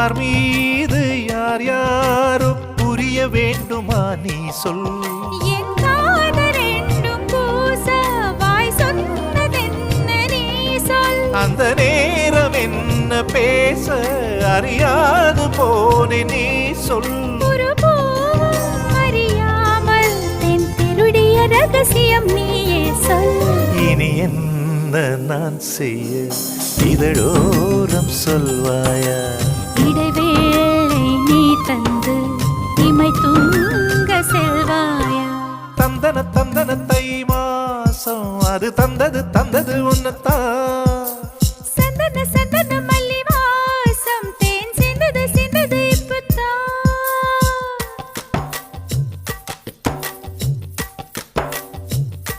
யார் மீது யார் யாரோ புரிய வேண்டுமா நீ சொல். என் காதல் ரெண்டும் பூச வாய் சொன்னதென்ன நீ சொல். அந்த நேரம் என்ன பேச அறியாது போனே நீ சொல். ஒரு பூவும் அறியாமல் தென் திருடிய ரகசியம் நீயே சொல். இனி என்ன நான் செய்ய இதழோரம் சொல்வாயா. இடைவேளை நீ தந்து இமை தூங்க செல்வாயா. தந்தன தந்தன தை மாசம் அது தந்தது உன்னத்தான்.